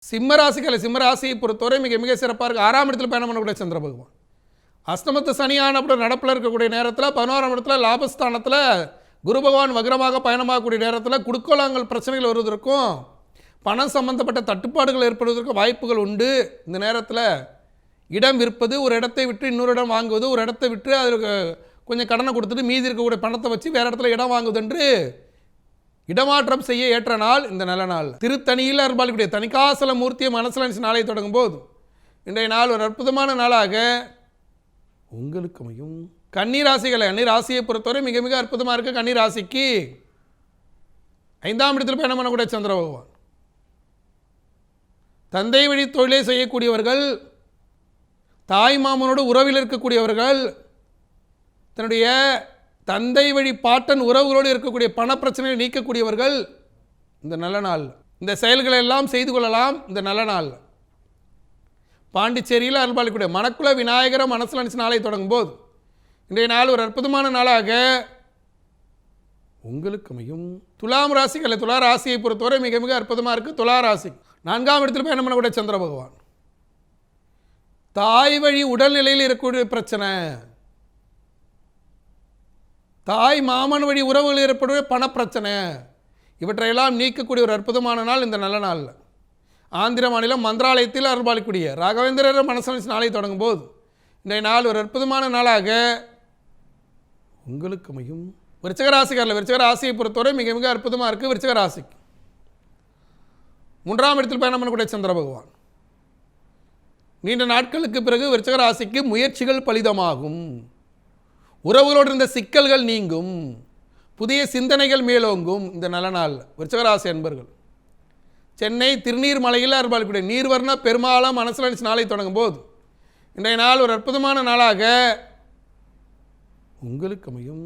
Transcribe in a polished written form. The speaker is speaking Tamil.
சிம்மராசியை பொறுத்தவரை மிக மிக சிறப்பாக இருக்குது. 6ஆம் இடத்தில் பயணம் பண்ணக்கூடிய சந்திர பகவான். அஷ்டமத்து சனியான அப்படி நடப்பில் இருக்கக்கூடிய நேரத்தில் 11ஆம் இடத்துல லாபஸ்தானத்தில் குரு பகவான் வக்ரமாக பயணமாகக்கூடிய நேரத்தில் குடுக்கலாங்கள் பிரச்சனைகள் வருவதற்கும் பணம் சம்பந்தப்பட்ட தட்டுப்பாடுகள் ஏற்படுவதற்கு வாய்ப்புகள் உண்டு. இந்த நேரத்தில் இடம் விற்பது, ஒரு இடத்தை விட்டு இன்னொரு இடம் வாங்குவது, ஒரு இடத்தை விட்டு அதுக்கு கொஞ்சம் கடனை கொடுத்துட்டு மீதி இருக்கக்கூடிய பணத்தை வச்சு வேறு இடத்துல இடம் வாங்குவது என்று இடமாற்றம் செய்ய ஏற்ற நாள் இந்த நல்ல நாள். திருத்தணியில் அருள்பாலிக்கூடிய தணிகாசல மூர்த்தியை மனசில் நாளை தொடங்கும் போது இன்றைய நாள் ஒரு அற்புதமான நாளாக உங்களுக்கு அமையும். கன்னிராசிகளை கன்னிராசியை பொறுத்தவரை மிக மிக அற்புதமாக இருக்குது. கன்னிராசிக்கு 5ஆம் இடத்தில் பயணம் பண்ணக்கூடிய சந்திர பகவான். தந்தை வழி தொழிலை செய்யக்கூடியவர்கள், தாய் மாமனோடு உறவில் இருக்கக்கூடியவர்கள், தன்னுடைய தந்தை வழி பாட்டன் உறவுகளோடு இருக்கக்கூடிய பணப்பிரச்சனையை நீக்கக்கூடியவர்கள் இந்த நல்ல நாள். இந்த செயல்களை எல்லாம் செய்து கொள்ளலாம் இந்த நல்ல நாள். பாண்டிச்சேரியில் அருள்பாலிக்கூடிய மணக்குள விநாயகரை மனசில் நினச்சி நாளை தொடங்கும் போது இன்றைய நாள் ஒரு அற்புதமான நாளாக உங்களுக்கு அமையும். துலாம் ராசிகளை துலா ராசியை பொறுத்தவரை மிக மிக அற்புதமாக இருக்குது. துலா ராசி 4ஆம் இடத்தில் பயணம் பண்ணக்கூடிய சந்திர பகவான். தாய் வழி உடல்நிலையில் இருக்கக்கூடிய பிரச்சனை, தாய் மாமன் வழி உறவுகள் ஏற்படுகிற பணப்பிரச்சனை, இவற்றையெல்லாம் நீக்கக்கூடிய ஒரு அற்புதமான நாள் இந்த நல்ல நாள். ஆந்திர மாநிலம் மந்திராலயத்தில் அருள்பாலிக்கூடிய ராகவேந்திரர் மனசு நாளை தொடங்கும் போது இன்றைய நாள் ஒரு அற்புதமான நாளாக உங்களுக்கு அமையும். விருச்சிக ராசியை பொறுத்தவரை மிக மிக அற்புதமாக இருக்குது. விருச்சிக ராசிக்கு 3ஆம் இடத்தில் பயணம் பண்ணக்கூடிய சந்திர பகவான். நீண்ட நாட்களுக்கு பிறகு விருச்சிக ராசிக்கு முயற்சிகள் பலிதமாகும், உறவுகளோடு இருந்த சிக்கல்கள் நீங்கும், புதிய சிந்தனைகள் மேலோங்கும் இந்த நல்ல நாள். விருச்சிக ராசி என்பர்கள் சென்னை திருநீர்மலையில் அருள்பாலிக்கூடிய நீர்வர்ண பெருமாளம் மனசில் நாளை தொடங்கும் போது இன்றைய நாள் ஒரு அற்புதமான நாளாக உங்களுக்கு அமையும்.